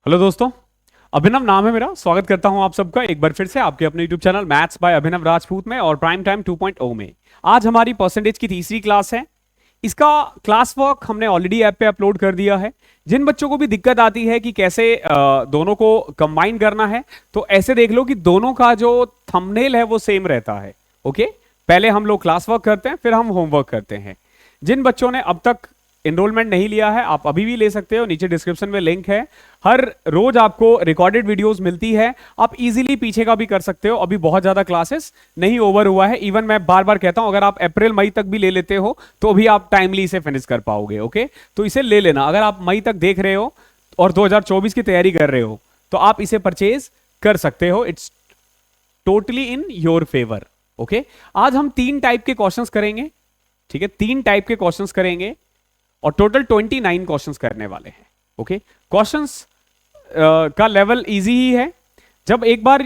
Hello दोस्तों। अभिनव नाम है मेरा। स्वागत करता हूं आप सबका एक बार फिर से आपके अपने यूट्यूब चैनल मैथ्स बाय अभिनव राजपूत में और प्राइम टाइम 2.0 में। आज हमारी परसेंटेज की तीसरी क्लास है। इसका क्लास वर्क हमने ऑलरेडी ऐप पे अपलोड कर दिया है। जिन बच्चों को भी दिक्कत आती है कि कैसे दोनों को कंबाइन करना है, तो ऐसे देख लो कि दोनों का जो थंबनेल है वो सेम रहता है। ओके, पहले हम लोग क्लास वर्क करते हैं, फिर हम होमवर्क करते हैं। जिन बच्चों ने अब तक एनरोलमेंट नहीं लिया है, आप अभी भी ले सकते हो, नीचे डिस्क्रिप्शन में लिंक है। हर रोज आपको रिकॉर्डेड वीडियोस मिलती है, आप इजीली पीछे का भी कर सकते हो। अभी बहुत ज्यादा क्लासेस नहीं ओवर हुआ है। इवन मैं बार बार कहता हूं, अगर आप अप्रैल मई तक भी ले लेते हो तो भी आप टाइमली इसे फिनिश कर पाओगे। ओके, तो इसे ले लेना। अगर आप मई तक देख रहे हो और 2024 की तैयारी कर रहे हो तो आप इसे परचेज कर सकते हो। It's totally in your favour. Okay, आज हम 3 टाइप के क्वेश्चंस करेंगे। ठीक है, 3 टाइप के क्वेश्चंस करेंगे और टोटल 29 क्वेश्चंस करने वाले हैं। ओके, क्वेश्चंस का लेवल इजी ही है। जब एक बार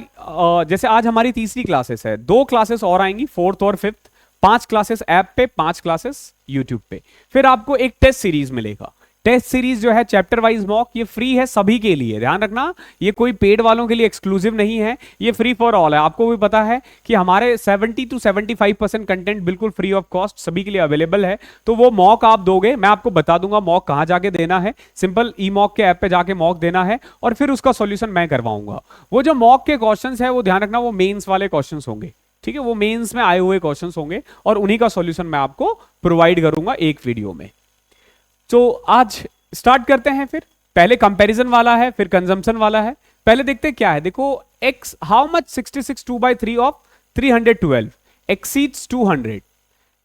जैसे आज हमारी तीसरी क्लासेस है, 2 क्लासेस और आएंगी, फोर्थ और फिफ्थ। 5 क्लासेस ऐप पे, 5 क्लासेस यूट्यूब पे। फिर आपको एक टेस्ट सीरीज मिलेगा। टेस्ट सीरीज जो है चैप्टर वाइज मॉक, ये फ्री है सभी के लिए, ध्यान रखना। ये कोई पेड वालों के लिए एक्सक्लूसिव नहीं है, ये फ्री फॉर ऑल है। आपको भी पता है कि हमारे 70 to 75% कंटेंट बिल्कुल फ्री ऑफ कॉस्ट सभी के लिए अवेलेबल है। तो वो मॉक आप दोगे, मैं आपको बता दूंगा मॉक कहां जाके देना है। सिंपल ई मॉक के ऐप पे जाके मॉक देना है और फिर उसका सॉल्यूशन मैं करवाऊंगा। वो जो मॉक के क्वेश्चंस है वो ध्यान रखना, वो मेंस वाले क्वेश्चंस होंगे। ठीक है, वो मेंस में आए हुए क्वेश्चंस होंगे और उन्हीं का सॉल्यूशन मैं आपको प्रोवाइड करूंगा एक वीडियो में। तो आज स्टार्ट करते हैं। फिर पहले कंपैरिजन वाला है, फिर कंजम्पशन वाला है। पहले देखते हैं क्या है। देखो, x how much 66 2/3 of 312 exceeds 200,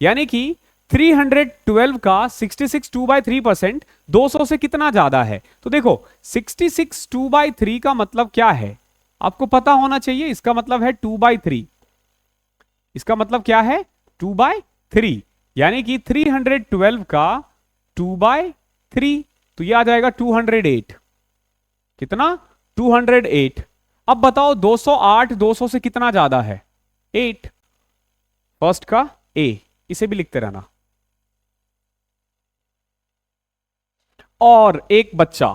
यानी कि 312 का 66 2/3% 200 से कितना ज्यादा है। तो देखो 66 2/3 का मतलब क्या है, आपको पता होना चाहिए। इसका मतलब है 2/3। इसका मतलब क्या है, 2/3, यानी कि 312 का 2/3, तो ये आ जाएगा 208। कितना, 208। अब बताओ 208 200 से कितना ज्यादा है, 8। फर्स्ट का ए, इसे भी लिखते रहना। और एक बच्चा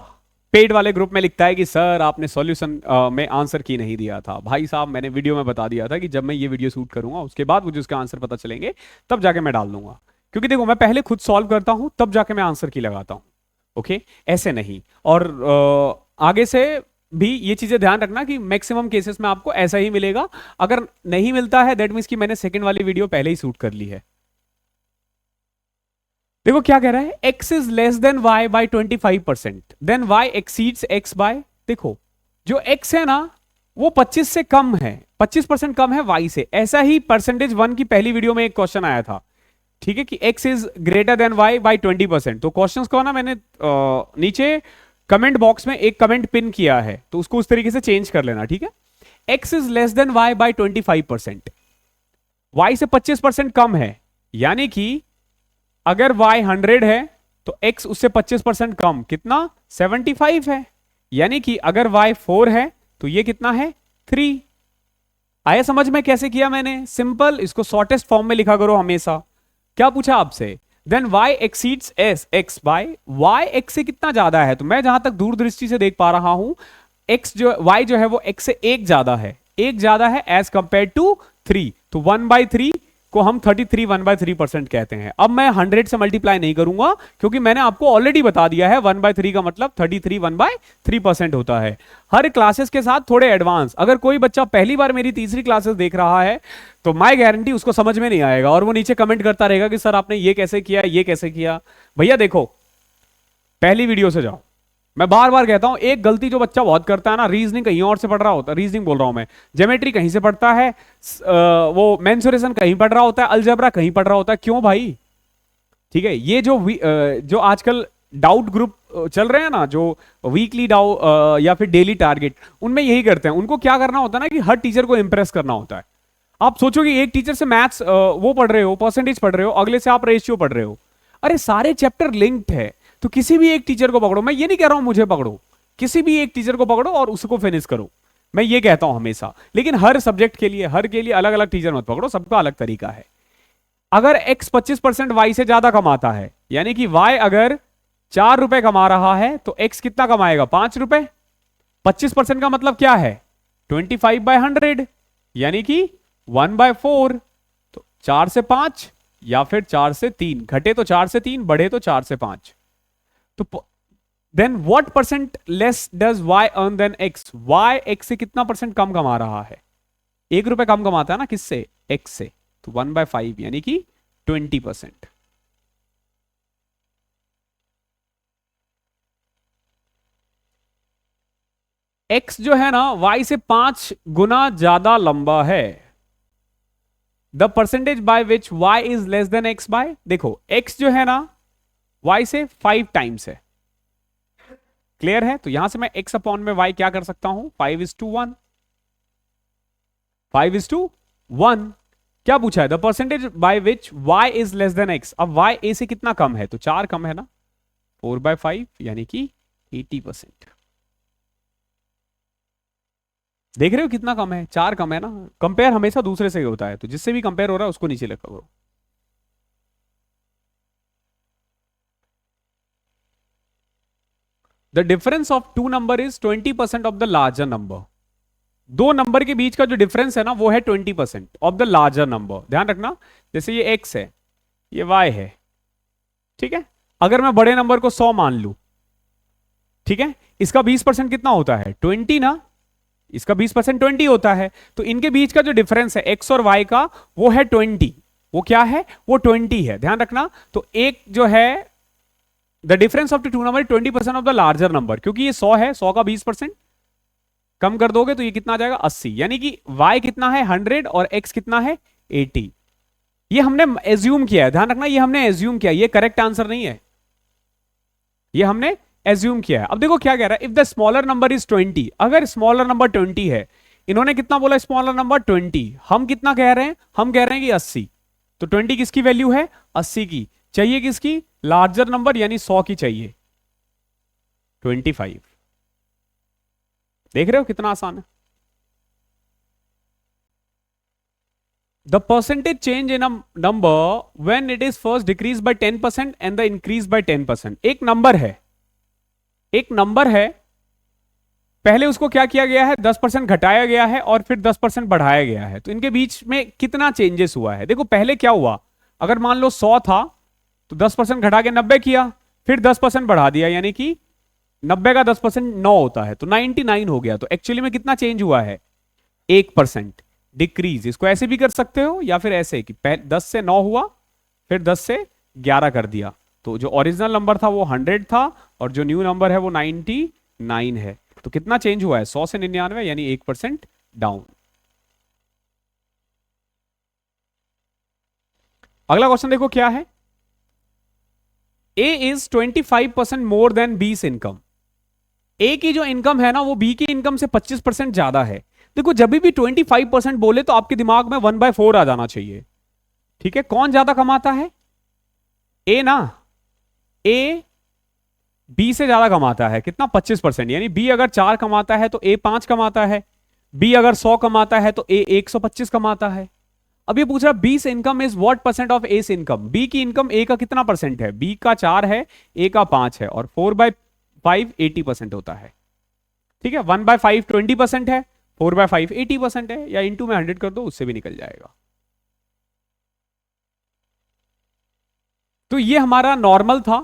पेड वाले ग्रुप में लिखता है कि सर आपने सॉल्यूशन में आंसर की नहीं दिया था। भाई साहब, मैंने वीडियो में बता दिया था कि जब मैं ये वीडियो शूट करूंगा उसके बाद मुझे उसका आंसर पता चलेंगे, तब जाके मैं डाल दूंगा। क्योंकि देखो, मैं पहले खुद सॉल्व करता हूं तब जाके मैं आंसर की लगाता हूं। ओके, ऐसे नहीं। और आगे से भी ये चीजें ध्यान रखना कि मैक्सिमम केसेस में आपको ऐसा ही मिलेगा। अगर नहीं मिलता है दैट मींस कि मैंने सेकंड वाली वीडियो पहले ही शूट कर ली है। देखो क्या कह रहा है, x is less than y by 25%, then y exceeds x by, देखो जो x है ना वो 25 से कम है, 25% कम है y से। ऐसा ही परसेंटेज 1 की पहली वीडियो में एक क्वेश्चन आया था। ठीक है, कि x is greater than y by 20%। तो क्वेश्चंस को ना मैंने नीचे कमेंट बॉक्स में एक कमेंट पिन किया है, तो उसको उस तरीके से चेंज कर लेना। ठीक है, x is less than y by 25%, y से 25% कम है, यानी कि अगर y 100 है तो x उससे 25% कम, कितना, 75 है। यानी कि अगर y 4 है तो ये कितना है, 3। आया समझ में कैसे किया मैंने, सिंपल। इसको शॉर्टेस्ट फॉर्म में लिखा करो हमेशा। क्या पूछा आपसे, then y exceeds s x by, y x से कितना ज्यादा है। तो मैं जहां तक दूरदृष्टि से देख पा रहा हूं, x जो y जो है वो x से एक ज्यादा है, एक ज्यादा है एज कंपेयर टू 3। तो 1/3 को हम 33 1/3% कहते हैं। अब मैं 100 से मल्टीप्लाई नहीं करूंगा क्योंकि मैंने आपको ऑलरेडी बता दिया है 1/3 का मतलब 33 1/3% होता है। हर क्लासेस के साथ थोड़े एडवांस। अगर कोई बच्चा पहली बार मेरी तीसरी क्लासेस देख रहा है तो माय गारंटी उसको समझ में नहीं आएगा और वो नीचे कमेंट करता रहेगा कि सर आपने ये कैसे किया, ये कैसे किया। भैया देखो, पहली वीडियो से जाओ। मैं बार बार कहता हूं, एक गलती जो बच्चा बहुत करता है ना, रीजनिंग कहीं और से पढ़ रहा होता है, रीजनिंग बोल रहा हूं मैं, ज्योमेट्री कहीं से पढ़ता है, वो मेंसुरेशन कहीं पढ़ रहा होता है, अलजेब्रा कहीं पढ़ रहा होता है। क्यों भाई, ठीक है। ये जो आजकल डाउट ग्रुप चल रहे हैं ना, जो वीकली डाउट या फिर डेली टारगेट, उनमें यही करते हैं। उनको क्या करना होता है ना कि हर टीचर को इंप्रेस करना होता है। आप सोचो कि एक टीचर से मैथ्स वो पढ़ रहे हो, परसेंटेज पढ़ रहे हो, अगले से आप रेशियो पढ़ रहे हो। अरे सारे चैप्टर लिंक्ड है, तो किसी भी एक टीचर को पकड़ो। मैं ये नहीं कह रहा हूं मुझे पकड़ो, किसी भी एक टीचर को पकड़ो और उसको फिनिश करो। मैं ये कहता हूं हमेशा, लेकिन हर सब्जेक्ट के लिए, हर के लिए अलग अलग टीचर मत पकड़ो, सबका अलग तरीका है। अगर x 25% y से ज्यादा कमाता है, यानी कि y अगर 4 रुपए कमा रहा है तो x कितना कमाएगा, 5 रुपए। 25% का मतलब क्या है? 25/100, यानी कि 1/4। तो 4 से 5 या फिर 4 से 3, घटे तो 4 से 3, बढ़े तो 4 से 5। तो then what percent less does y earn than x? y x से कितना परसेंट कम कमा रहा है? 1 रुपए कम कमाता है ना, किससे? x से। तो 1/5 यानी कि 20%। x जो है ना y से 5 गुना ज्यादा लंबा है। The percentage by which y is less than x by, देखो x जो है ना y से 5 टाइम्स है। क्लियर है? तो यहां से मैं x अपॉन में y क्या कर सकता हूं? 5:1। 5:1। क्या पूछा है? The percentage by which y is less than x। अब y a से कितना कम है? तो 4 कम है ना, 4/5 यानी कि 80%। देख रहे हो कितना कम है? 4 कम है ना। कंपेयर हमेशा दूसरे से होता है, तो जिससे भी कंपेयर हो रहा है उसको नीचे लिखा करो। The difference of two number is 20% of the larger number. दो नंबर के बीच का जो डिफरेंस है ना वो है 20% ऑफ द लार्जर नंबर। ध्यान रखना, जैसे ये x है, ये y है, ठीक है। अगर मैं बड़े नंबर को 100 मान लू, ठीक है, इसका 20% कितना होता है? 20 ना। इसका 20% 20 होता है। तो इनके बीच का जो डिफरेंस है x और y का, वो है 20। वो क्या है? वो 20 है। ध्यान रखना। तो एक जो है the difference of the two number 20% of the larger number, क्योंकि ये 100 है, 100 का 20% कम कर दोगे तो ये कितना आ जाएगा? 80। यानी कि y कितना है? 100 और x कितना है? 80। ये हमने एज्यूम किया है, ध्यान रखना, ये हमने एज्यूम किया, ये करेक्ट आंसर नहीं है, ये हमने एज्यूम किया है। अब देखो क्या कह रहा है, if the smaller number is 20। अगर स्मॉलर नंबर 20 है, इन्होंने कितना बोला? Smaller number 20। हम कितना कह रहे हैं? हम कह रहे हैं कि 80। तो 20 किसकी वैल्यू है? 80 की। चाहिए किसकी? लार्जर नंबर, यानी 100 की चाहिए, 25। देख रहे हो कितना आसान है? The percentage change in a number when it is first decrease by 10% and the increase by 10%। एक नंबर है, एक नंबर है, पहले उसको क्या किया गया है? 10% घटाया गया है और फिर 10% बढ़ाया गया है। तो इनके बीच में कितना चेंजेस हुआ है? देखो पहले क्या हुआ, अगर मान लो 100 था तो 10% घटा के 90 किया, फिर 10% बढ़ा दिया, यानी कि 90 का 10% 9 होता है, तो 99 हो गया। तो एक्चुअली में कितना चेंज हुआ है? 1% डिक्रीज। इसको ऐसे भी कर सकते हो या फिर ऐसे कि 10 से 9 हुआ, फिर 10 से 11 कर दिया। तो जो ओरिजिनल नंबर था वो 100 था और जो न्यू नंबर है वो 99 है। तो कितना चेंज हुआ है? 100 से 99, यानी 1% डाउन। अगला क्वेश्चन देखो क्या है। A is 25% more then B's income. A की जो इनकम है ना वो B की इनकम से 25% ज्यादा है। देखो जब भी 25% बोले तो आपके दिमाग में 1/4 आ जाना चाहिए, ठीक है। कौन ज्यादा कमाता है? A ना। A B से ज्यादा कमाता है, कितना? 25%। यानी B अगर 4 कमाता है तो A 5 कमाता है, B अगर 100 कमाता है तो A 125 कमाता है। अब ये पूछ रहा B's income is what percent of A's income. B की इनकम A का कितना परसेंट है? B का 4 है, A का 5 है, और 4/5 80% होता है, ठीक है। 1/5 20% है, 4/5 80% है, या इंटू में 100 कर दो, उससे भी निकल जाएगा। तो ये हमारा नॉर्मल था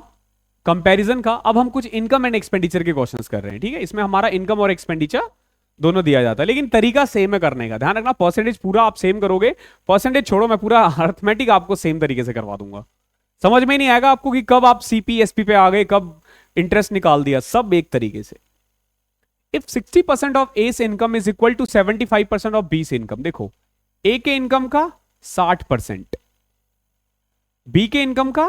कंपैरिजन का। अब हम कुछ इनकम एंड एक्सपेंडिचर के क्वेश्चंस कर रहे हैं, ठीक है। इसमें हमारा इनकम और एक्सपेंडिचर दोनों दिया जाता है, लेकिन तरीका सेम है करने का। ध्यान रखना, परसेंटेज पूरा आप सेम करोगे। परसेंटेज छोड़ो, मैं पूरा अर्थमेटिक आपको सेम तरीके से करवा दूंगा। समझ में नहीं आएगा आपको कि कब आप सीपी एसपी पे आ गए, कब इंटरेस्ट निकाल दिया, सब एक तरीके से। If 60% of S income is equal to 75% of B's income. देखो ए के इनकम का 60%, बी के इनकम का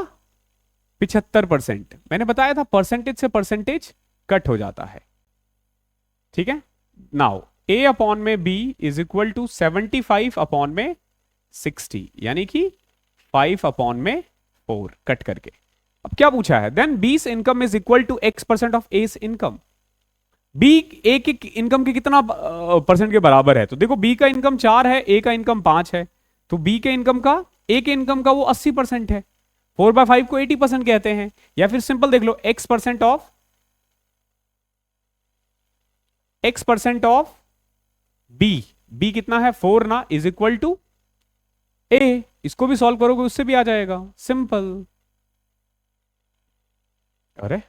75%। मैंने बताया था परसेंटेज से परसेंटेज कट हो जाता है, ठीक है। नाउ ए अपॉन में B is equal to 75 upon में 60, यानी कि 5 अपॉन में 4 कट करके। अब क्या पूछा है? Then B's income is equal to x% of S income. B A की इनकम के कितना परसेंट के बराबर है? तो देखो बी का इनकम 4 है, ए का इनकम 5 है, तो बी के इनकम का, ए के इनकम का वो 80% है। 4/5 को 80% कहते हैं। या फिर सिंपल देख लो, x% of x% of b, b कितना है 4 ना, इज इक्वल टू a। इसको भी सॉल्व करोगे उससे भी आ जाएगा, सिंपल। अरे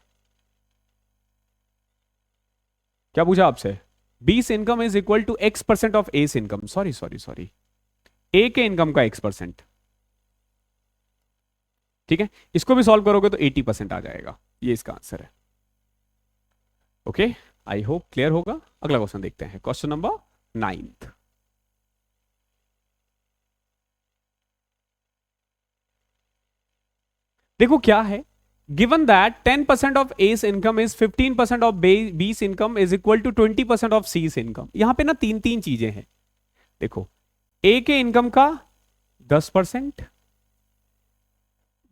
क्या पूछा आपसे? B's income is equal to x% of S income, sorry sorry sorry, A के इनकम का x%। ठीक है, इसको भी सॉल्व करोगे तो 80% आ जाएगा, ये इसका आंसर है। ओके, आई होप क्लियर होगा। अगला क्वेश्चन देखते हैं, क्वेश्चन नंबर 9। देखो क्या है, given that 10% of S income is 15% of B's income is equal to 20% of C's income. यहां पे ना तीन तीन चीजें हैं। देखो, ए के इनकम का 10%,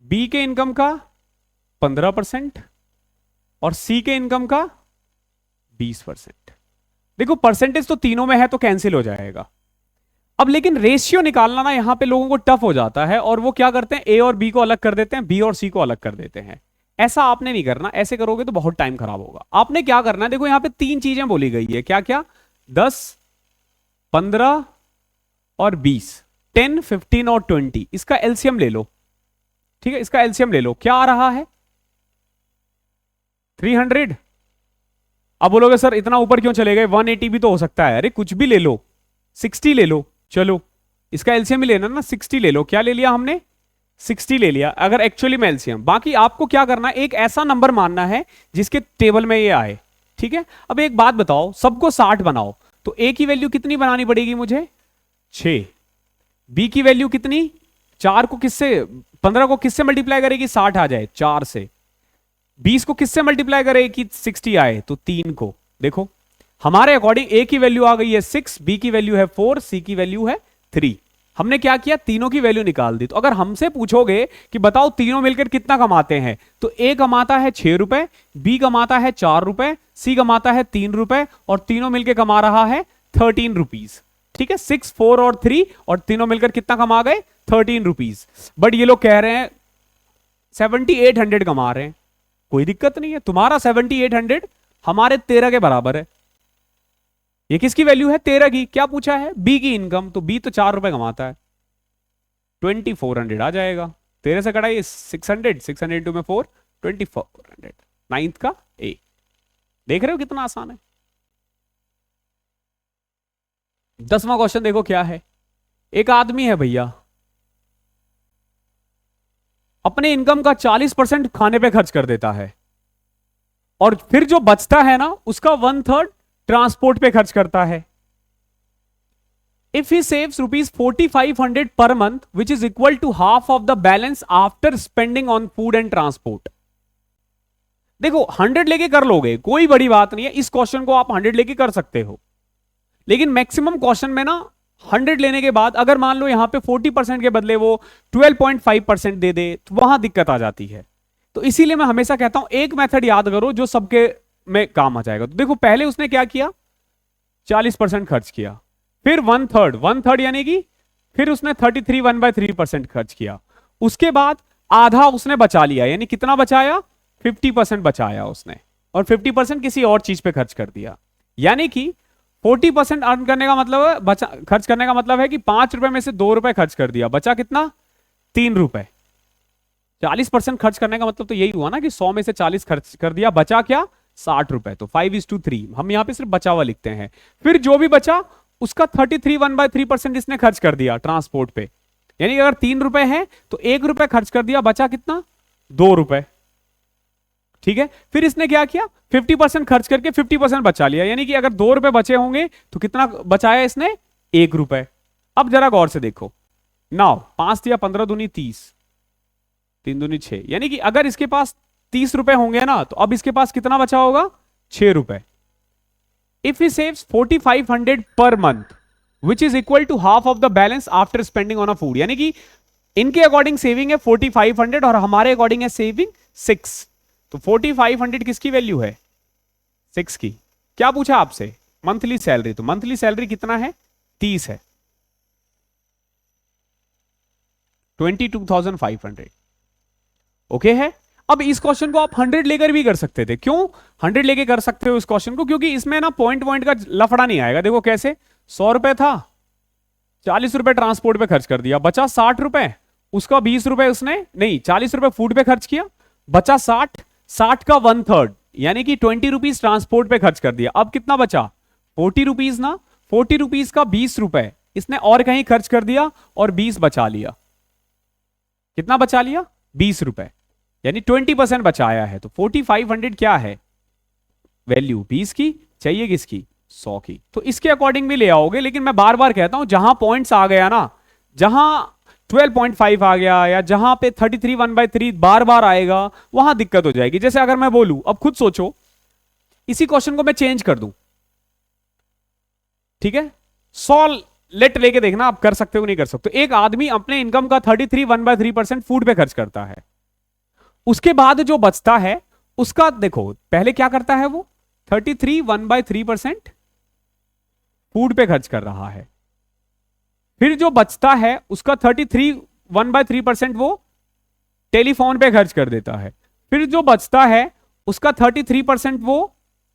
बी के इनकम का 15% और सी के इनकम का 20%। देखो परसेंटेज तो तीनों में है तो कैंसिल हो जाएगा। अब लेकिन रेशियो निकालना ना यहां पे लोगों को टफ हो जाता है, और वो क्या करते हैं, ए और बी को अलग कर देते हैं, बी और सी को अलग कर देते हैं। ऐसा आपने नहीं करना, ऐसे करोगे तो बहुत टाइम खराब होगा। आपने क्या करना है, देखो यहां पे तीन चीजें बोली गई है, क्या क्या, 10, 15 और 20, 10, 15 और 20। इसका एलसीएम ले लो। ठीक है, इसका एलसीएम ले लो, क्या आ रहा है 300। अब बोलोगे सर इतना ऊपर क्यों चले गए, 180 भी तो हो सकता है। अरे कुछ भी ले लो, 60 ले लो, चलो इसका एलसीएम ही लेना ना, 60 ले लो। क्या ले लिया हमने, 60 ले लिया अगर एक्चुअली में एलसीएम। बाकी आपको क्या करना है, एक ऐसा नंबर मानना है जिसके टेबल में ये आए। ठीक है, अब एक बात बताओ, सबको 60 बनाओ तो ए की वैल्यू कितनी बनानी पड़ेगी मुझे, 6। बी की वैल्यू कितनी, 4 को किससे, 15 को किससे मल्टीप्लाई करेगी, 60 आ जाए 4 से। 20 को किससे मल्टीप्लाई करेगी कि 60 आए, तो 3 को। देखो हमारे अकॉर्डिंग ए की वैल्यू आ गई है 6, बी की वैल्यू है 4, सी की वैल्यू है 3। हमने क्या किया, तीनों की वैल्यू निकाल दी। तो अगर हमसे पूछोगे कि बताओ तीनों मिलकर कितना कमाते हैं, तो ए कमाता है 6 रुपए, बी कमाता है 4 रुपए, सी कमाता है 3 रुपए, और तीनों मिलकर कमा रहा है 13 रुपीज। ठीक है, 6, 4 और 3, और तीनों मिलकर कितना कमा गए, 13 रुपीज। बट ये लोग कह रहे हैं 7800 कमा रहे हैं। कोई दिक्कत नहीं है, तुम्हारा 7800 हमारे 13 के बराबर है। ये किसकी वैल्यू है, 13 की। क्या पूछा है, बी की इनकम, तो बी तो 4 रुपए कमाता है, 2400 आ जाएगा। 13 से कटाइए 600, 600 इंटू में 4, 2400। नाइन्थ का ए। देख रहे हो कितना आसान है। 10वां क्वेश्चन देखो क्या है, एक आदमी है भैया, अपने इनकम का 40% खाने पे खर्च कर देता है, और फिर जो बचता है ना उसका 1/3 ट्रांसपोर्ट पे खर्च करता है। If he saves ₹4500 per month which is equal to half of the balance after spending on food and transport. देखो 100 लेके कर लोगे, कोई बड़ी बात नहीं है, इस क्वेश्चन को आप 100 लेके कर सकते हो। लेकिन मैक्सिमम क्वेश्चन में ना 100 लेने के बाद अगर मान लो यहां पे 40% के बदले वो 12.5% दे दे, तो वहां दिक्कत आ जाती है। तो इसीलिए मैं हमेशा कहता हूं एक मेथड याद करो जो सबके में काम आ जाएगा। तो देखो पहले उसने क्या किया, 40% खर्च किया, फिर 1/3 यानी कि फिर उसने 33 1/3% खर्च किया, उसके बाद आधा उसने बचा लिया, यानी कितना बचाया, 50% बचाया उसने, और 50% किसी और चीज पे खर्च कर दिया। यानी कि 40% अर्न करने का मतलब है, बचा खर्च करने का मतलब है कि 5 रुपए में से 2 रुपए खर्च कर दिया, बचा कितना, 3 रुपए। 40% खर्च करने का मतलब तो यही हुआ ना कि 100 में से 40 खर्च कर दिया, बचा क्या, 60 रुपए। तो 5:3 हम यहां पे सिर्फ बचा हुआ लिखते हैं। फिर जो भी बचा उसका 33 1/3% इसने खर्च कर दिया ट्रांसपोर्ट पे, यानी अगर 3 रुपए है तो 1 रुपए खर्च कर दिया, बचा कितना, 2 रुपए। ठीक है, फिर इसने क्या किया, 50% खर्च करके 50% बचा लिया, यानी कि अगर 2 रुपए बचे होंगे तो कितना बचाया इसने, 1 रुपए। अब जरा गौर से देखो, नाउ 5 या 15 दूनी 30, 3 दूनी 6, यानी कि अगर इसके पास 30 रुपए होंगे ना, तो अब इसके पास कितना बचा होगा, 6 रुपए। If he saves 4500 per month which is equal to half of the balance after spending on a food, यानी कि इनके अकॉर्डिंग सेविंग है 4500 और हमारे अकॉर्डिंग है सेविंग 6। तो 4500 किसकी वैल्यू है, 6 की। क्या पूछा आपसे, मंथली सैलरी, तो मंथली सैलरी कितना है, 30 है, 22,500। ओके है। अब इस क्वेश्चन को आप 100 लेकर भी कर सकते थे। क्यों 100 लेके कर सकते हो इस क्वेश्चन को? क्योंकि इसमें ना पॉइंट पॉइंट का लफड़ा नहीं आएगा। देखो कैसे, 100 रुपए था, 40 रुपए ट्रांसपोर्ट पे खर्च कर दिया, बचा 60 रुपए, उसका 20 रुपए उसने नहीं 40 रुपए फूड पे खर्च किया, बचा 60, 60 का 1/3 यानी कि 20 रुपीज ट्रांसपोर्ट पे खर्च कर दिया। अब कितना बचा? 40 रुपीज ना, 40 रुपीज का 20 रुपए इसने और कहीं खर्च कर दिया और 20 बचा लिया। कितना बचा लिया? 20 रुपए, यानी 20% बचाया है। तो 4500 क्या है वैल्यू? 20 की चाहिए, किसकी? 100 की। तो इसके अकॉर्डिंग भी ले आओगे, लेकिन मैं बार बार कहता हूं जहां पॉइंट्स आ गया ना, जहां 12.5 आ गया या जहां पे 33 1/3 बार बार आएगा, वहां दिक्कत हो जाएगी। जैसे अगर मैं बोलूं, अब खुद सोचो, इसी क्वेश्चन को मैं चेंज कर दूं, ठीक है, 100 लेट लेके देखना आप कर सकते हो नहीं कर सकते। एक आदमी अपने इनकम का 33 1/3% फूड पे खर्च करता है, उसके बाद जो बचता है उसका देखो, पहले क्या करता है वो? 33 1/3% फूड पे खर्च कर रहा है, फिर जो बचता है उसका 33 1/3% वो टेलीफोन पे खर्च कर देता है, फिर जो बचता है उसका 33% वो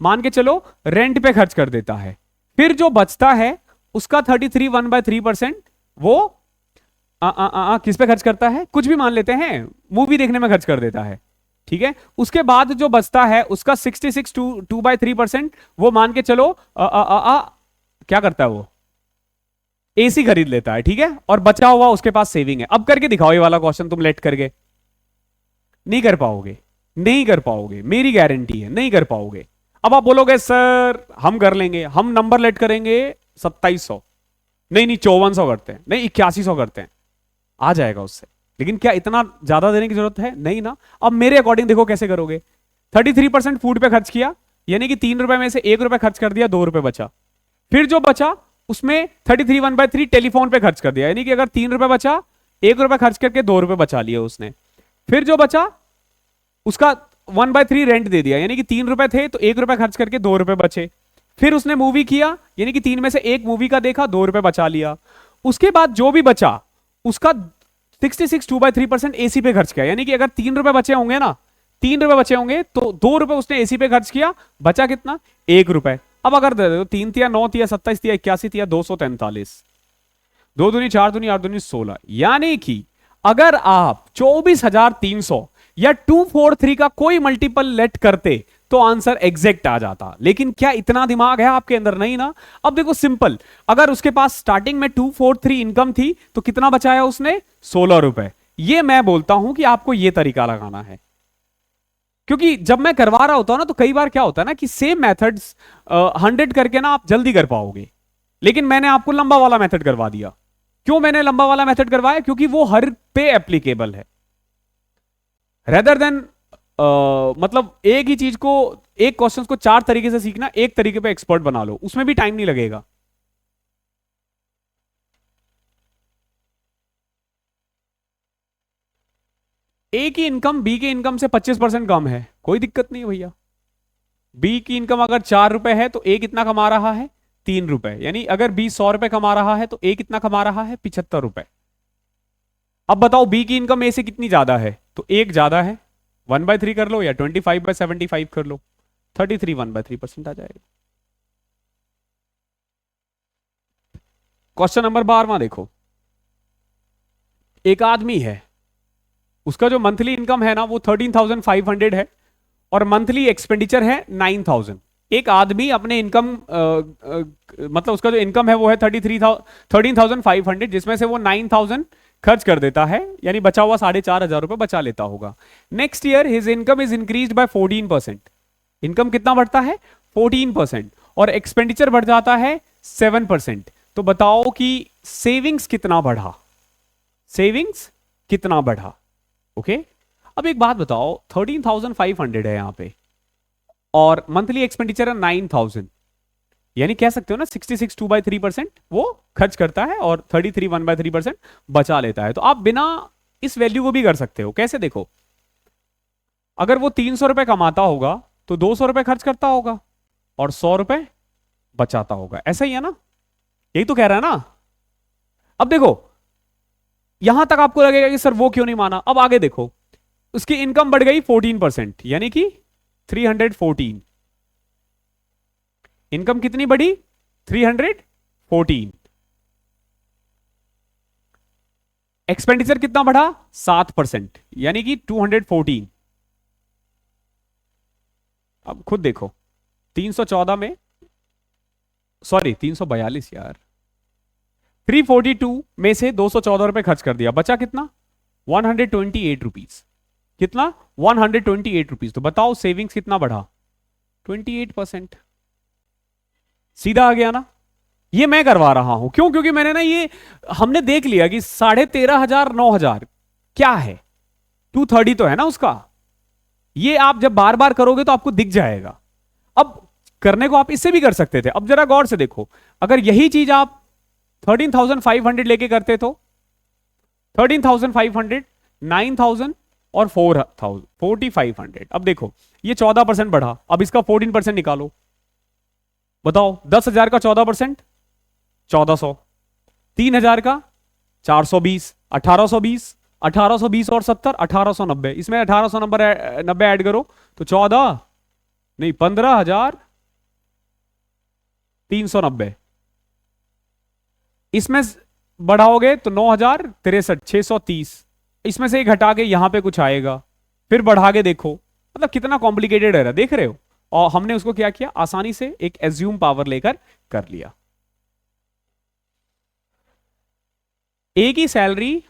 मान के चलो रेंट पे खर्च कर देता है, फिर जो बचता है उसका 33 1/3% वो किस पे खर्च करता है? कुछ भी मान लेते हैं, मूवी देखने में खर्च कर देता है, ठीक है। उसके बाद जो बचता है उसका 66 2/3% वो मान के चलो क्या करता है वो? एसी खरीद लेता है, ठीक है। और बचा हुआ उसके पास सेविंग है। अब करके दिखाओ ये वाला क्वेश्चन, तुम लेट करके नहीं कर पाओगे, नहीं कर पाओगे, मेरी गारंटी है नहीं कर पाओगे। अब आप बोलोगे सर हम कर लेंगे, हम नंबर लेट करेंगे 2700, नहीं नहीं 5400 करते हैं, नहीं 8100 करते हैं, आ जाएगा उससे। लेकिन क्या इतना ज्यादा देने की जरूरत है? नहीं ना। अब मेरे अकॉर्डिंग देखो कैसे करोगे। 33% फूड पे खर्च किया, यानी कि 3 रुपए में से 1 रुपए खर्च कर दिया, 2 रुपए बचा। फिर जो बचा उसमें 33 1/3 टेलीफोन पे खर्च कर दिया, यानी कि अगर 3 रुपए बचा, 1 रुपए खर्च करके 2 रुपए बचा लिया उसने। फिर जो बचा उसका 1/3 रेंट दे दिया, यानी कि 3 रुपए थे तो 1 रुपए खर्च करके 2 रुपए बचे। फिर उसने मूवी किया, यानी कि 3 में से 1 मूवी का देखा, 2 रुपए बचा लिया। उसके बाद जो भी बचा उसका 66 2/3% एसी पे खर्च किया, यानी कि अगर 3 रुपए बचे होंगे ना, 3 रुपए बचे होंगे तो 2 रुपए उसने एसी पे खर्च किया, बचा कितना? 1 रुपए। अब अगर दे दो 3 तिया 9 तिया 27 तिया 81 तिया 243, 2 दूनी 4 दूनी 8 दूनी 16, यानी कि अगर आप 24,300 या 243 का कोई मल्टीपल लेट करते तो आंसर एग्जैक्ट आ जाता। लेकिन क्या इतना दिमाग है आपके अंदर? नहीं ना। अब देखो सिंपल, अगर उसके पास स्टार्टिंग में 243 इनकम थी तो कितना बचाया उसने? 16 रुपए। ये मैं बोलता हूं कि आपको यह तरीका लगाना है, क्योंकि जब मैं करवा रहा होता हूं ना तो कई बार क्या होता है ना कि सेम मेथड्स 100 करके ना आप जल्दी कर पाओगे, लेकिन मैंने आपको लंबा वाला मेथड करवा दिया। क्यों मैंने लंबा वाला मेथड करवाया? क्योंकि वो हर पे एप्लीकेबल है, रेदर देन मतलब एक ही चीज को, एक क्वेश्चन को 4 तरीके से सीखना, एक तरीके पे एक्सपर्ट बना लो, उसमें भी टाइम नहीं लगेगा। ए की इनकम बी की इनकम से 25% कम है, कोई दिक्कत नहीं भैया। बी की इनकम अगर 4 रुपए है तो ए कितना कमा रहा है? 3 रुपए। यानी अगर बी 100 रुपए कमा रहा है तो ए कितना कमा रहा है? 75 रुपए। अब बताओ बी की इनकम ए से कितनी ज्यादा है? तो एक ज्यादा है, 1/3 कर लो या 25/75 कर लो, 33 1/3% आ जाएगा। क्वेश्चन नंबर 12वां देखो, एक आदमी है, उसका जो मंथली इनकम है ना वो 13,500 है और मंथली एक्सपेंडिचर है 9,000। एक आदमी अपने इनकम मतलब उसका जो इनकम है वो है 13,500, जिसमें से वो 9,000 खर्च कर देता है, यानी बचा हुआ 4,500 रुपए बचा लेता होगा। Next year his income is increased by 14%। Income कितना बढ़ता है? 14%। और एक्सपेंडिचर बढ़ जाता है 7%। तो बताओ कि सेविंग्स कितना बढ़ा? सेविंग्स कितना बढ़ा? ओके अब एक बात बताओ, 13,500 है यहां पे और मंथली एक्सपेंडिचर है 9,000, यानी कह सकते हो ना 66 2/3% वो खर्च करता है और 33 1/3% बचा लेता है। तो आप बिना इस वैल्यू को भी कर सकते हो। कैसे? देखो, अगर वो 300 रुपए कमाता होगा तो 200 रुपए खर्च करता होगा और 100 रुपए बचाता होगा। ऐसा ही है ना? यही तो कह रहा है ना। अब देखो, यहां तक आपको लगेगा कि सर वो क्यों नहीं माना। अब आगे देखो, उसकी इनकम बढ़ गई 14%, यानी कि 314। इनकम कितनी बढ़ी? 314। एक्सपेंडिचर कितना बढ़ा? 7%, यानी कि 214। अब खुद देखो, 314 में, सॉरी 342 यार, 342 में से 214 रुपए खर्च कर दिया, बचा कितना? 128 रुपीज। कितना? 128 रुपीज। तो बताओ सेविंग्स कितना बढ़ा? 28%। सीधा आ गया ना? ये मैं करवा रहा हूं, क्यों? क्योंकि मैंने ना ये, हमने देख लिया कि 13,500 9,000 क्या है, 230 तो है ना उसका। ये आप जब बार बार करोगे तो आपको दिख जाएगा। अब करने को आप इससे भी कर सकते थे। अब जरा गौर से देखो, अगर यही चीज आप 13,500 लेके करते तो 13,500, 9,000 और 4,000, 4,500। अब देखो ये 14% बढ़ा, अब इसका 14% निकालो। बताओ 10,000 का 14%, 1,400। 3,000 का 420, 1,820, 1,820 और 70, 1,890। इसमें 1,890 ऐड करो तो 14 नहीं, 15,390। इसमें बढ़ाओगे तो 9,063, 630। इसमें से एक हटा के यहां पे कुछ आएगा, फिर बढ़ा के देखो। मतलब कितना कॉम्प्लिकेटेड है, देख रहे हो? और हमने उसको क्या किया, आसानी से एक एज्यूम पावर लेकर कर लिया। ए की सैलरी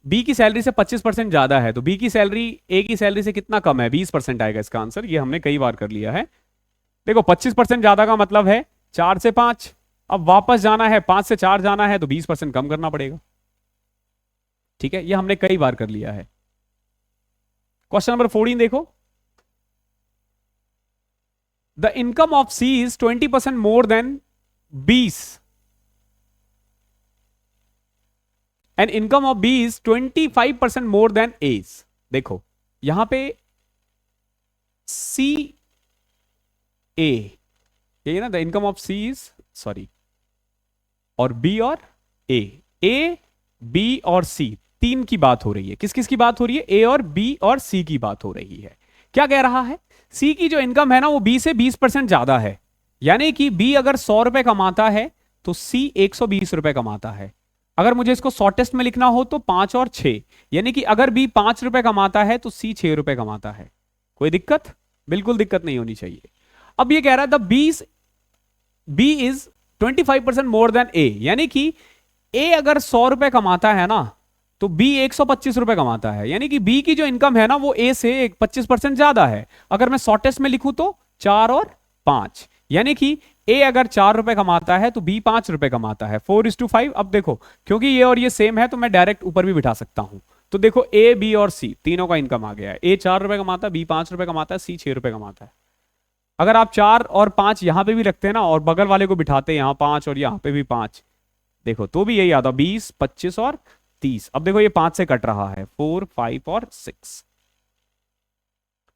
बी की सैलरी से 25% ज्यादा है, तो बी की सैलरी ए की सैलरी से कितना कम है? 20% आएगा इसका आंसर। ये हमने कई बार कर लिया है। देखो 25% ज्यादा का मतलब है 4 से 5। अब वापस जाना है, 5 से 4 जाना है, तो 20% कम करना पड़ेगा। ठीक है, ये हमने कई बार कर लिया है। क्वेश्चन नंबर 14 देखो, the income of C is 20% more than B's and income of B is 25% more than A's. देखो यहां पे सी ए, यही ना, the income of C is, sorry, और बी और ए बी और सी, तीन की बात हो रही है। किस किस की बात हो रही है? ए और बी और सी की बात हो रही है। क्या कह रहा है? सी की जो इनकम है ना वो बी से 20% ज्यादा है, यानी कि बी अगर 100 रुपए कमाता है तो सी 120 रुपए कमाता है। अगर मुझे इसको शॉर्टेस्ट में लिखना हो तो 5 और 6, यानी कि अगर बी 5 रुपए कमाता है तो सी 6 रुपए कमाता है। कोई दिक्कत? बिल्कुल दिक्कत नहीं होनी चाहिए। अब ये कह रहा है the B is 25% more than A, यानी कि ए अगर 100 रुपए कमाता है ना तो बी 125 रुपए कमाता है, यानी कि बी की जो इनकम है ना वो ए से 25% ज्यादा है। अगर मैं शॉर्टेस्ट में लिखूं तो 4 और 5, यानी कि ए अगर 4 रुपए कमाता है तो बी 5 रुपए कमाता है। 4:5। अब देखो क्योंकि ये और ये सेम है तो मैं डायरेक्ट ऊपर भी बिठा सकता हूं। तो देखो ए बी और सी तीनों का इनकम आ गया है। ए 4 रुपए कमाता है, बी 5 रुपए कमाता है, सी 6 रुपए कमाता है। अगर आप 4 और 5 यहां पे भी रखते हैं ना और बगल वाले को बिठाते हैं यहां 5 और यहां पे भी 5, देखो तो भी यही आता, 20, 25 और 30। अब देखो ये 5 से कट रहा है, 4, 5 और 6।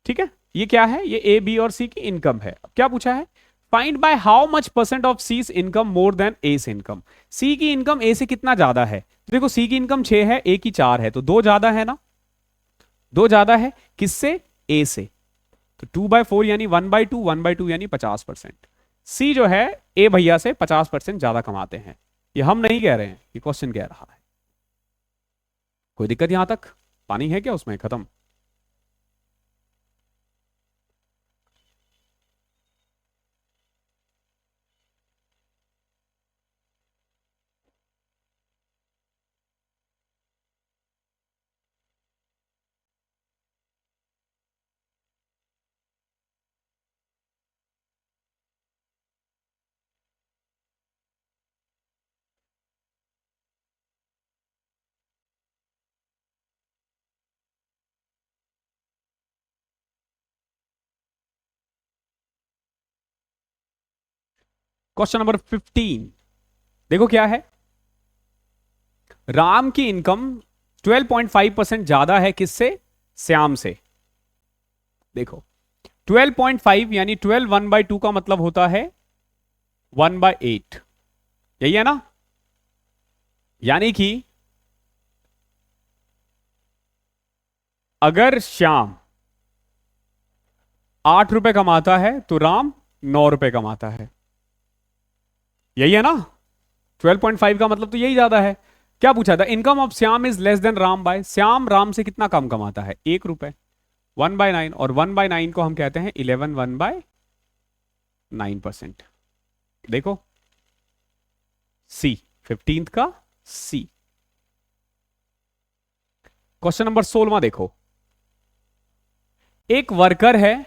ठीक है, ये क्या है? ये ए बी और सी की इनकम है। अब क्या पूछा है? Find by how much percent of C's income more than A's income. C की इनकम ए से कितना ज्यादा है? तो देखो सी की इनकम 6 है, ए की 4 है, तो 2 ज्यादा है ना? 2 ज्यादा है किससे? ए से। तो 2/4 यानी 1/2, 1/2 यानी 50%। सी जो है ए भैया से 50% ज्यादा कमाते हैं। ये हम नहीं कह रहे हैं, ये क्वेश्चन कह रहा है। कोई दिक्कत यहां तक? पानी है क्या उसमें? खत्म? क्वेश्चन नंबर 15 देखो क्या है। राम की इनकम 12.5% ज्यादा है किससे? श्याम से। देखो 12.5 यानी 12 1/2 का मतलब होता है 1/8, यही है ना? यानी कि अगर श्याम 8 रुपए कमाता है तो राम 9 रुपए कमाता है, यही है ना? 12.5 का मतलब तो यही ज्यादा है। क्या पूछा था? Income of Shyam is less than Ram by, Shyam Ram से कितना कम कमाता है? 1 रुपए। 1/9, और 1/9 को हम कहते हैं 11 1/9%। देखो सी, 15th का सी। क्वेश्चन नंबर 16 देखो, एक वर्कर है,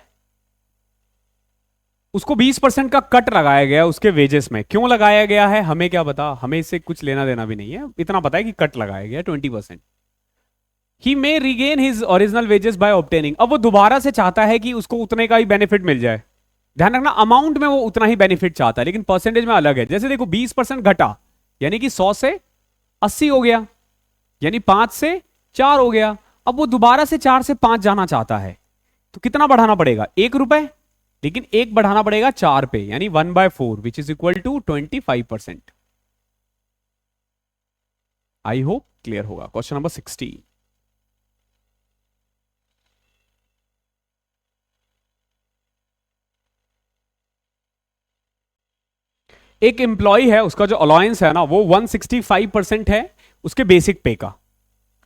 उसको 20% का कट लगाया गया उसके वेजेस में। क्यों लगाया गया है हमें क्या पता, हमें इससे कुछ लेना देना भी नहीं है, इतना पता है कि कट लगाया गया 20%। He may regain his original wages by obtaining, अब वो दोबारा से चाहता है कि उसको उतने का ही बेनिफिट मिल जाए। ध्यान रखना, अमाउंट में वो उतना ही बेनिफिट चाहता है, लेकिन परसेंटेज में अलग है। जैसे देखो 20% घटा, यानी कि 100 से 80 हो गया, यानी 5 से 4 हो गया। अब वो दोबारा से 4 से 5 जाना चाहता है, तो कितना बढ़ाना पड़ेगा? 1 रुपए, लेकिन 1 बढ़ाना पड़ेगा 4 पे, यानी 1/4 which is equal to 25%। I hope clear होगा। क्वेश्चन नंबर 16, एक एम्प्लॉय है, उसका जो अलाउंस है ना वो 165% है उसके बेसिक पे का,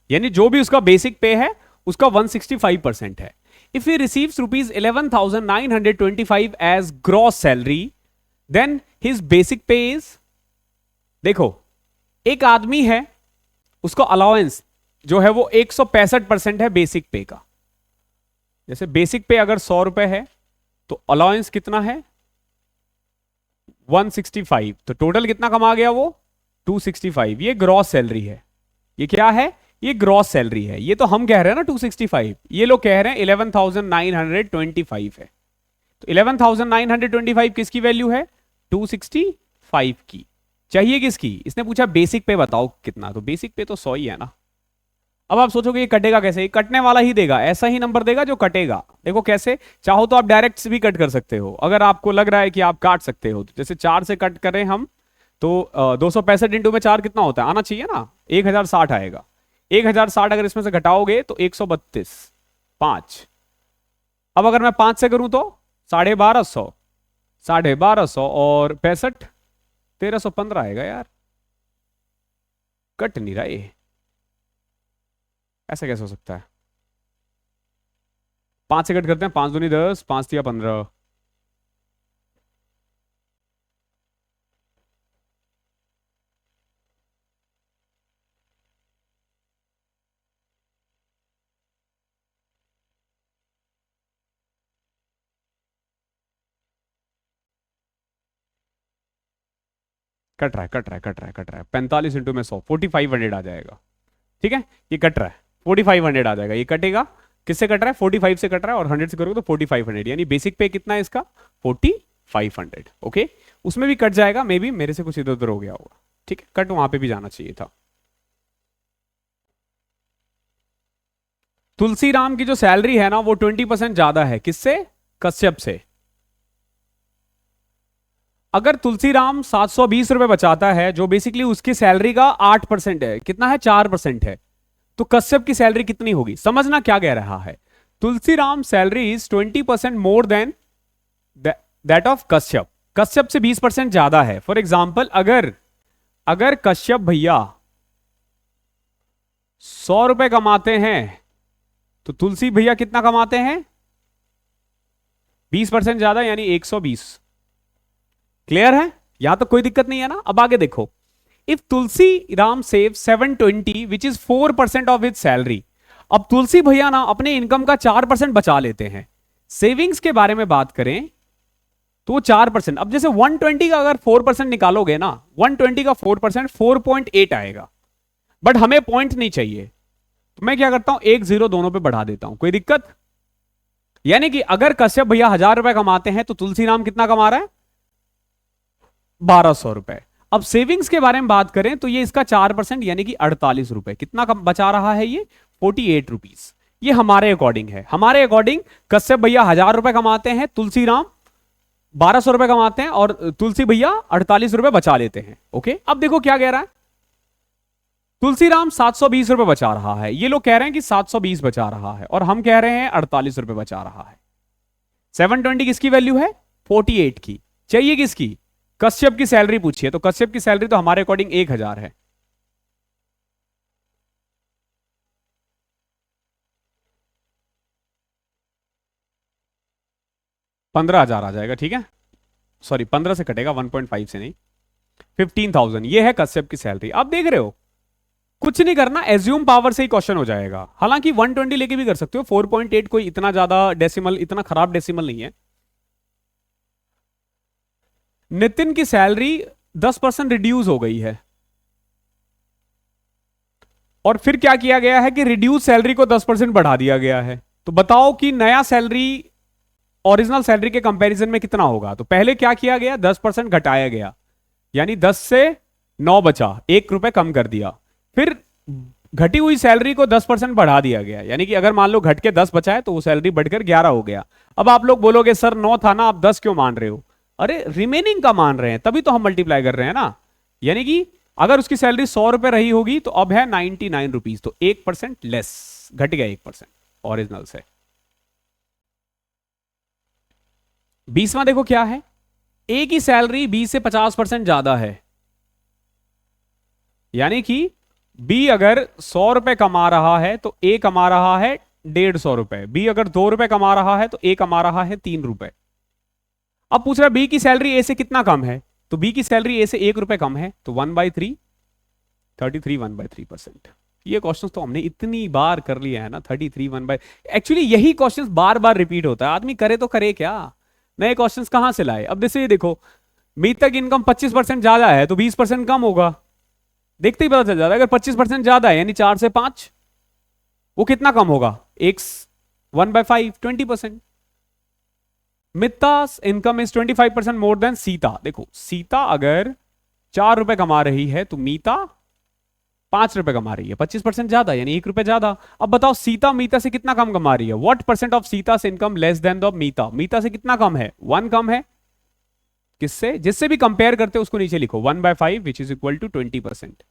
यानी जो भी उसका बेसिक पे है उसका 165% है। If he receives rupees 11,925 as gross salary, then his basic pay is, देखो एक आदमी है, उसका अलाउंस जो है वो 165% है बेसिक पे का। जैसे बेसिक पे अगर 100 रुपए है तो अलाउंस कितना है? 165, तो टोटल कितना कमा गया वो? 265। ये ग्रॉस सैलरी है। ये क्या है? ये ग्रॉस सैलरी है। ये तो हम कह रहे हैं ना 265, ये लोग कह रहे हैं 11,925 है। तो 11,925 किसकी वैल्यू है? 265 की। चाहिए किसकी? इसने पूछा बेसिक पे बताओ कितना, तो बेसिक पे तो 100 ही है ना। अब आप सोचोगे ये कटेगा कैसे? ये कटने वाला ही देगा, ऐसा ही नंबर देगा जो कटेगा। देखो कैसे, चाहो तो आप डायरेक्ट भी कट कर सकते हो, अगर आपको लग रहा है कि आप काट सकते हो। तो जैसे 4 से कट करें हम तो 265 इंटू में 4 कितना होता है? आना चाहिए ना, 1060 आएगा। 1060 अगर इसमें से घटाओगे तो 132, 5। अब अगर मैं 5 से करूं तो 1250, 1250 और 65, 1315 आएगा। यार कट नहीं रहा ये, ऐसा कैसे हो सकता है? 5 से कट करते हैं, 5 दूनी 10, 5 तिया 15। कट रहा है, कट रहा है, कट रहा है, कट रहा है। 45 इंटू में 100, 4500 आ जाएगा। ठीक है, ये कट रहा है, 4500 आ जाएगा। ये कटेगा, किससे कट रहा है? 45 से कट रहा है, और 100 से करोगे तो 4500, यानी बेसिक पे कितना है इसका? 4500। ओके, उसमें भी कट जाएगा, मे बी मेरे से कुछ इधर उधर हो गया होगा। ठीक है, कट वहां पे भी जाना चाहिए था। तुलसीराम की जो सैलरी है ना वो 20% ज्यादा है, किससे? कश्यप से। अगर तुलसीराम 720 रुपए बचाता है, जो बेसिकली उसकी सैलरी का 8% है, कितना है? 4% है, तो कश्यप की सैलरी कितनी होगी? समझना क्या कह रहा है। Tulsiram salary is 20% more then that of Kashyap. Kashyap से 20% ज्यादा है। फॉर एग्जाम्पल, अगर अगर कश्यप भैया 100 रुपए कमाते हैं तो तुलसी भैया कितना कमाते हैं? 20% ज्यादा, यानी 120। क्लियर है? यहां तो कोई दिक्कत नहीं है ना। अब आगे देखो, if Tulsi Ram save 720 which is 4% of his salary. अब तुलसी भैया ना अपने इनकम का 4% बचा लेते हैं। सेविंग्स के बारे में बात करें तो 4%। अब जैसे 120 का अगर 4% निकालोगे ना, 120 का 4% 4.8 आएगा, बट हमें पॉइंट नहीं चाहिए, तो मैं क्या करता हूं, 1 0 दोनों पे बढ़ा देता हूं। कोई दिक्कत? यानी कि अगर कश्यप भैया 1000 रुपए कमाते हैं तो तुलसीराम कितना कमा रहा है? 1200 रुपए। अब सेविंग्स के बारे में बात करें तो ये इसका 4%, यानी कि 48 रुपए। कितना कम बचा रहा है ये? 48 रुपीज। ये हमारे अकॉर्डिंग है। हमारे अकॉर्डिंग कश्यप भैया 1000 रुपए कमाते हैं, तुलसीराम 1200 रुपए कमाते हैं, और तुलसी भैया 48 रुपए बचा लेते हैं। ओके, अब देखो क्या कह रहा है, तुलसीराम 720 रुपए बचा रहा है, ये लोग कह रहे हैं कि 720 बचा रहा है, और हम कह रहे हैं 48 रुपए बचा रहा है। 720 किसकी वैल्यू है? 48 की। चाहिए किसकी? कश्यप की सैलरी पूछिए, तो कश्यप की सैलरी तो हमारे अकॉर्डिंग 1000 है। 15,000 आ जाएगा, ठीक है। सॉरी 15 से कटेगा, 1.5 से नहीं। 15,000 ये है कश्यप की सैलरी। आप देख रहे हो, कुछ नहीं करना, एज्यूम पावर से ही क्वेश्चन हो जाएगा। हालांकि 120 लेके भी कर सकते हो, 4.8 कोई इतना ज्यादा डेसिमल, इतना खराब डेसिमल नहीं है। नितिन की सैलरी 10% रिड्यूस हो गई है, और फिर क्या किया गया है कि रिड्यूस सैलरी को 10% बढ़ा दिया गया है। तो बताओ कि नया सैलरी ओरिजिनल सैलरी के कंपैरिजन में कितना होगा? तो पहले क्या किया गया? 10% घटाया गया, यानी 10 से 9 बचा, 1 रुपए कम कर दिया। फिर घटी हुई सैलरी को 10% बढ़ा दिया गया, यानी कि अगर मान लो घट के 10 बचा है तो वो सैलरी बढ़कर 11 हो गया। अब आप लोग बोलोगे सर 9 था ना, आप 10 क्यों मान रहे हो? अरे रिमेनिंग का मान रहे हैं, तभी तो हम मल्टीप्लाई कर रहे हैं ना। यानी कि अगर उसकी सैलरी 100 रुपए रही होगी तो अब है 99 रुपीज, तो 1% लेस, घट गया 1% ओरिजिनल से। 20वां देखो क्या है, ए की सैलरी बी से 50% ज्यादा है, यानी कि बी अगर 100 रुपए कमा रहा है तो ए कमा रहा है 150 रुपए। बी अगर 2 रुपए कमा रहा है तो ए कमा रहा है 3 रुपए। अब पूछ रहा है बी की सैलरी ए से कितना कम है, तो बी की सैलरी ए से 1 रुपए कम है, तो 1/3, 33 1/3%। ये क्वेश्चंस तो हमने इतनी बार कर लिया है ना, 33 एक्चुअली यही क्वेश्चंस बार बार रिपीट होता है, आदमी करे तो करे क्या, नए क्वेश्चंस कहां से लाए। अब जैसे ये देखो, मीत तक इनकम 25% ज्यादा है तो 20% कम होगा, देखते ही पता चल जाता है। अगर 25% ज्यादा है यानी 4 से 5, वो कितना कम होगा? X 1/5, 20%। Mita's income is 25% more than Sita. देखो सीता अगर 4 रुपए कमा रही है तो मीता 5 रुपए कमा रही है, 25% ज्यादा यानी 1 रुपए ज्यादा। अब बताओ सीता मीता से कितना कम कमा रही है? What percent of Sita income less than the Mita? Mita से कितना कम है? 1 कम है। किससे? जिससे भी कंपेयर करते हो उसको नीचे लिखो, 1/5 which is equal to 20%।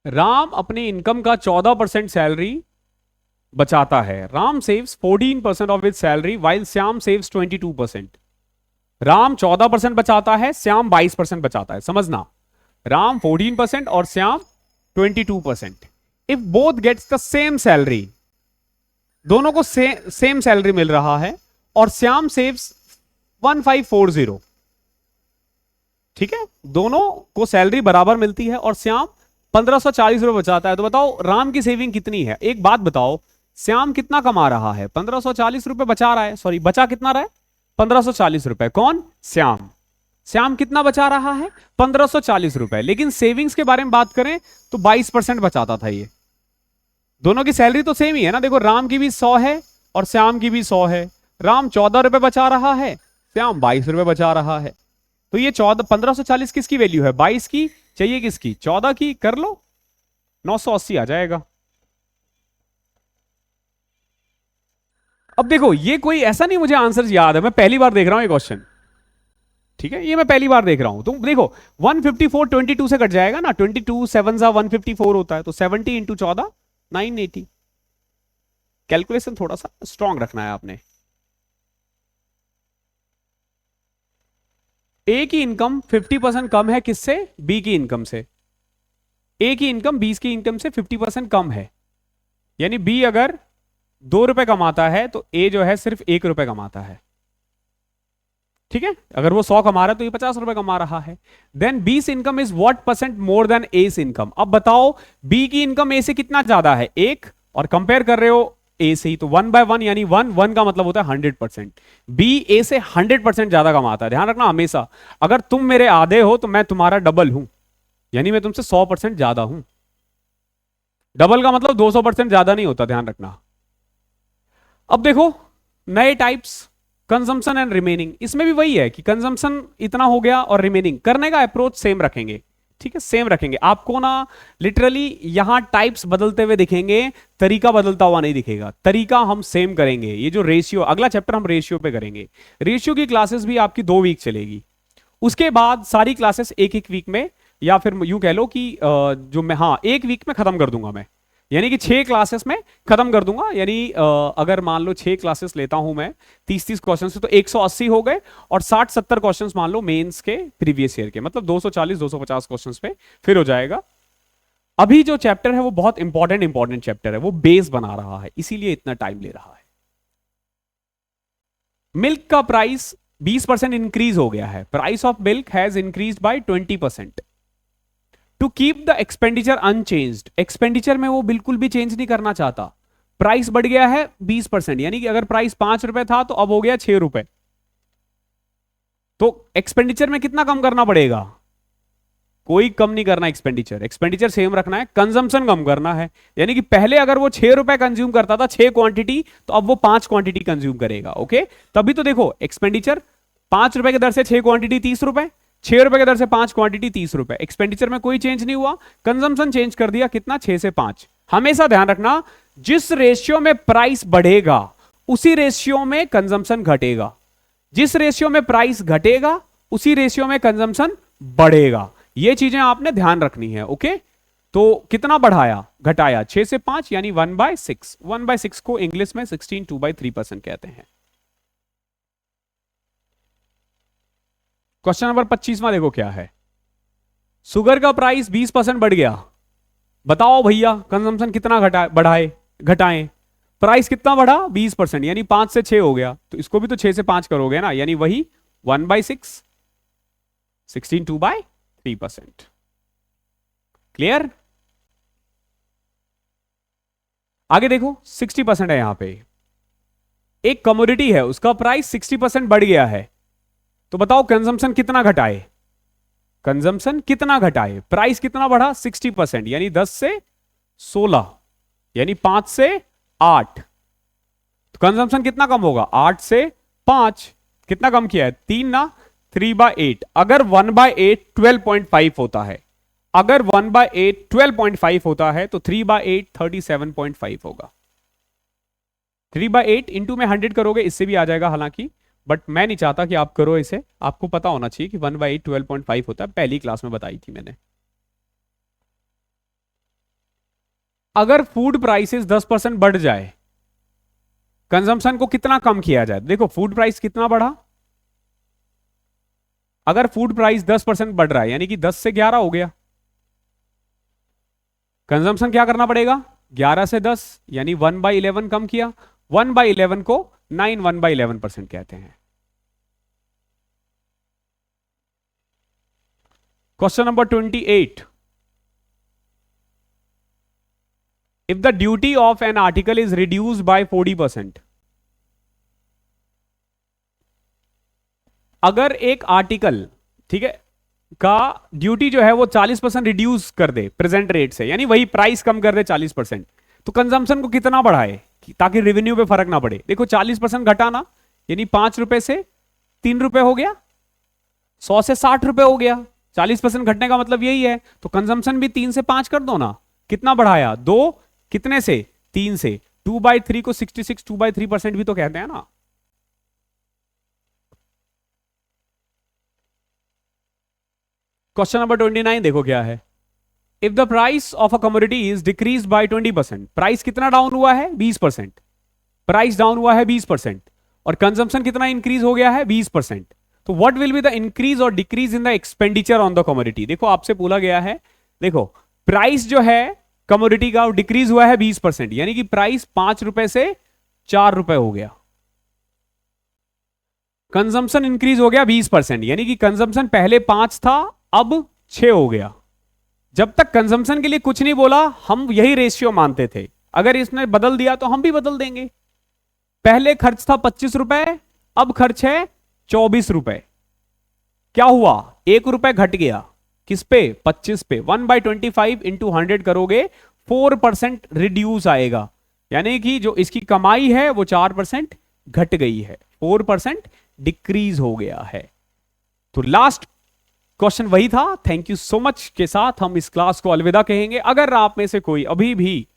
Ram अपनी इनकम का 14% सैलरी बचाता है। Ram saves 14% of his salary while Shyam saves 22%। Ram 14% बचाता है, श्याम 22% बचाता है। समझना, राम 14% और Shyam 22%। If both gets the same salary, दोनों को सेम सैलरी मिल रहा है, और श्याम सेव्स 1540, ठीक है, दोनों को सैलरी बराबर मिलती है और श्याम 1540 रुपए बचाता है। तो बताओ राम की सेविंग कितनी है? एक बात बताओ, श्याम कितना कमा रहा है? 1540 रुपए बचा रहा है, सॉरी बचा कितना रहा है? 1540 रुपए। कौन? श्याम। श्याम कितना बचा रहा है? 1540 रुपए। लेकिन सेविंग्स के बारे में बात करें तो 22% बचाता था ये। दोनों की सैलरी तो सेम ही है ना। देखो राम की भी 100 है और श्याम की भी 100 है। राम 14 रुपए बचा रहा है, श्याम 22 रुपए बचा रहा है। तो ये 1540 किसकी वैल्यू है? 22 की। चाहिए किसकी? 14 की। कर लो, 980 आ जाएगा। अब देखो ये कोई ऐसा नहीं मुझे आंसर याद है, मैं पहली बार देख रहा हूं ये क्वेश्चन, ठीक है, ये मैं पहली बार देख रहा हूं। तुम देखो 154 22 से कट जाएगा ना, 22 7 154 होता है, तो 70 इंटू 14 980। कैलकुलेशन थोड़ा सा स्ट्रांग रखना है आपने। ए की इनकम 50% कम है किससे? बी की इनकम से। ए की इनकम 20 की इनकम से 50% कम है, यानी बी अगर 2 रुपए कमाता है तो ए जो है सिर्फ 1 रुपए कमाता है, ठीक है। अगर वो 100 कमा रहा है तो ये 50 रुपए कमा रहा है। Then B's income is what percent more than A's income? अब बताओ बी की इनकम ए से कितना ज्यादा है? 1, और कंपेयर कर रहे हो ए से ही, तो 1/1 यानी 1 का मतलब होता है 100%। बी ए से 100% ज्यादा कमाता है। ध्यान रखना हमेशा, अगर तुम मेरे आधे हो तो मैं तुम्हारा डबल हूं, यानी मैं तुमसे 100% ज्यादा हूं। डबल का मतलब 200% ज्यादा नहीं होता, ध्यान रखना। अब देखो नए टाइप्स, कंजम्पशन एंड रिमेनिंग। इसमें भी वही है कि कंजम्पशन इतना हो गया और रिमेनिंग, करने का अप्रोच सेम रखेंगे, ठीक है, सेम रखेंगे। आपको ना लिटरली यहां टाइप्स बदलते हुए दिखेंगे, तरीका बदलता हुआ नहीं दिखेगा। तरीका हम सेम करेंगे। ये जो रेशियो, अगला चैप्टर हम रेशियो पे करेंगे। रेशियो की क्लासेस भी आपकी 2 वीक चलेगी। उसके बाद सारी क्लासेस एक एक वीक में, या फिर यूं कह लो कि जो मैं, हाँ, 1 वीक में खत्म कर दूंगा मैं, यानी कि 6 क्लासेस में खत्म कर दूंगा। यानी अगर मान लो 6 क्लासेस लेता हूं मैं 30-30 क्वेश्चन से, तो 180 हो गए, और 60-70 क्वेश्चन मान लो मेंस के प्रीवियस ईयर के, मतलब 240-250 क्वेश्चन पे फिर हो जाएगा। अभी जो चैप्टर है वो बहुत इंपॉर्टेंट चैप्टर है, वो बेस बना रहा है, इसीलिए इतना टाइम ले रहा है। मिल्क का प्राइस 20% इंक्रीज हो गया है। Price of milk has increase by 20%। To keep the expenditure unchanged, expenditure में वो बिल्कुल भी चेंज नहीं करना चाहता। प्राइस बढ़ गया है 20%, यानी कि अगर प्राइस 5 रुपए था तो अब हो गया 6 रुपए। तो एक्सपेंडिचर में कितना कम करना पड़ेगा? कोई कम नहीं करना एक्सपेंडिचर, एक्सपेंडिचर सेम रखना है, कंजम्पशन कम करना है। यानी कि पहले अगर वो 6 रुपए कंज्यूम करता था 6 क्वांटिटी, तो अब वो 5 क्वांटिटी कंज्यूम करेगा। ओके, तभी तो देखो एक्सपेंडिचर 5 रुपए की दर से 6 क्वांटिटी 30 रुपए, 6 रुपए की दर से 5 क्वांटिटी 30 रुपए। एक्सपेंडिचर में कोई चेंज नहीं हुआ, कंजम्पशन चेंज कर दिया, कितना, 6 से 5। हमेशा ध्यान रखना, जिस रेशियो में प्राइस बढ़ेगा उसी रेशियो में कंजम्पशन घटेगा, जिस रेशियो में प्राइस घटेगा उसी रेशियो में कंजम्पशन बढ़ेगा। ये चीजें आपने ध्यान रखनी है। ओके, तो कितना बढ़ाया, घटाया, 6 से 5, यानी 1/6। 1/6 को इंग्लिश में 16 2/3% कहते हैं। क्वेश्चन नंबर 25वां देखो क्या है। शुगर का प्राइस 20% बढ़ गया, बताओ भैया कंजम्पशन कितना घटाएं। प्राइस कितना बढ़ा, 20%, यानी 5 से 6 हो गया, तो इसको भी तो 6 से 5 करोगे ना, यानी वही 1/6, 16 2/3%। क्लियर? आगे देखो 60% है यहां पे। एक कमोडिटी है, उसका प्राइस 60% बढ़ गया है, तो बताओ कंजम्पशन कितना घटाए। कंजम्पशन कितना घटाए, प्राइस कितना बढ़ा, 60%, यानी 10 से 16, यानी 5 से 8। तो कंजम्पशन कितना कम होगा, 8 से 5। कितना कम किया है, 3 ना, 3/8। अगर 1/8 12.5 होता है, अगर 1/8 12.5 होता है, तो 3/8 37.5 होगा। 3/8 इंटू में 100 करोगे, इससे भी आ जाएगा हालांकि, बट मैं नहीं चाहता कि आप करो इसे। आपको पता होना चाहिए कि 1/8 12.5 होता है, पहली क्लास में बताई थी मैंने। अगर फूड प्राइसेस 10% बढ़ जाए, कंजम्पशन को कितना कम किया जाए। देखो फूड प्राइस कितना बढ़ा, अगर फूड प्राइस 10% बढ़ रहा है, यानी कि 10 से 11 हो गया, कंजम्पशन क्या करना पड़ेगा, 11 से 10, यानी 1/11 कम किया। 1/11 को 9 1/11% कहते हैं। Question number 28। If the duty of an article is reduced by 40%, अगर एक आर्टिकल, ठीक है, का ड्यूटी जो है वो 40% रिड्यूस कर दे प्रेजेंट रेट से, यानी वही प्राइस कम कर दे 40%, तो कंजम्पशन को कितना बढ़ाए ताकि रेवेन्यू पे फर्क ना पड़े। देखो 40% घटाना, यानी 5 रुपए से 3 रुपए हो गया, 100 से 60 रुपए हो गया। 40% घटने का मतलब यही है, तो कंजम्पशन भी 3 से 5 कर दो ना। कितना बढ़ाया, 2, कितने से, 3 से। 2/3 को 66 2/3% भी तो कहते हैं ना। क्वेश्चन नंबर 29 देखो क्या है। If the price of a commodity is decrease by 20%, price कितना डाउन हुआ है, 20%। प्राइस डाउन हुआ है 20%, और कंजम्पशन कितना इंक्रीज हो गया है, 20%। तो what will be the increase और decrease in the expenditure on the commodity. देखो आपसे बोला गया है, देखो प्राइस जो है कमोडिटी का डिक्रीज हुआ है 20%, यानी कि प्राइस 5 रुपए से 4 रुपए हो गया। कंजम्पशन इंक्रीज हो गया 20%, यानी कि कंजम्पशन पहले 5 था, अब 6 हो गया। जब तक कंजम्पशन के लिए कुछ नहीं बोला, हम यही रेशियो मानते थे। अगर इसने बदल दिया तो हम भी बदल देंगे। पहले खर्च था 25 रुपए, अब खर्च है 24 रुपए। क्या हुआ, 1 रुपए घट गया, किस पे, 25 पे। 1/25 इंटू 100 करोगे, 4% रिड्यूस आएगा, यानी कि जो इसकी कमाई है वो 4% घट गई है, 4% डिक्रीज हो गया है। तो लास्ट क्वेश्चन वही था। थैंक यू सो मच के साथ हम इस क्लास को अलविदा कहेंगे। अगर आप में से कोई अभी भी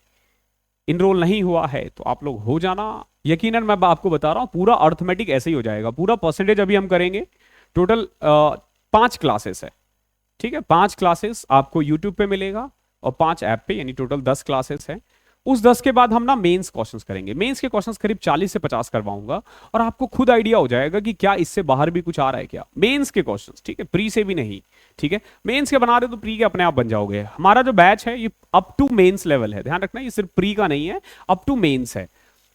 इनरोल नहीं हुआ है तो आप लोग हो जाना। यकीनन मैं आपको बता रहा हूं, पूरा अर्थमेटिक ऐसे ही हो जाएगा। पूरा परसेंटेज अभी हम करेंगे। टोटल 5 क्लासेस है, ठीक है। 5 क्लासेस आपको यूट्यूब पे मिलेगा और 5 ऐप पे, यानी टोटल 10 क्लासेस है। उस 10 के बाद हम ना मेंस क्वेश्चंस करेंगे। मेंस के क्वेश्चंस करीब 40 से 50 करवाऊंगा और आपको खुद आइडिया हो जाएगा कि क्या इससे बाहर भी कुछ आ रहा है क्या। मेंस के क्वेश्चंस, ठीक है, प्री से भी नहीं, ठीक है। मेंस के बना रहे तो प्री के अपने आप बन जाओगे। हमारा जो बैच है ये अप टू मेंस लेवल है, ध्यान रखना, ये सिर्फ प्री का नहीं है, अप टू मेंस है।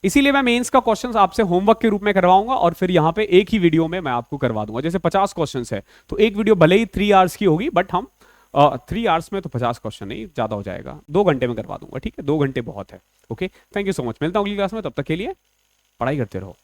इसीलिए मैं मेंस का क्वेश्चंस आपसे होमवर्क के रूप में करवाऊंगा और फिर यहाँ पे एक ही वीडियो में मैं आपको करवा दूंगा। जैसे 50 क्वेश्चंस है तो एक वीडियो भले ही 3 आवर्स की होगी, बट हम 3 आवर्स में तो 50 क्वेश्चन नहीं, ज्यादा हो जाएगा, 2 घंटे में करवा दूंगा, ठीक है। 2 घंटे बहुत है। Okay, thank you so much. मिलता हूँ अगली क्लास में, तब तक के लिए पढ़ाई करते रहो।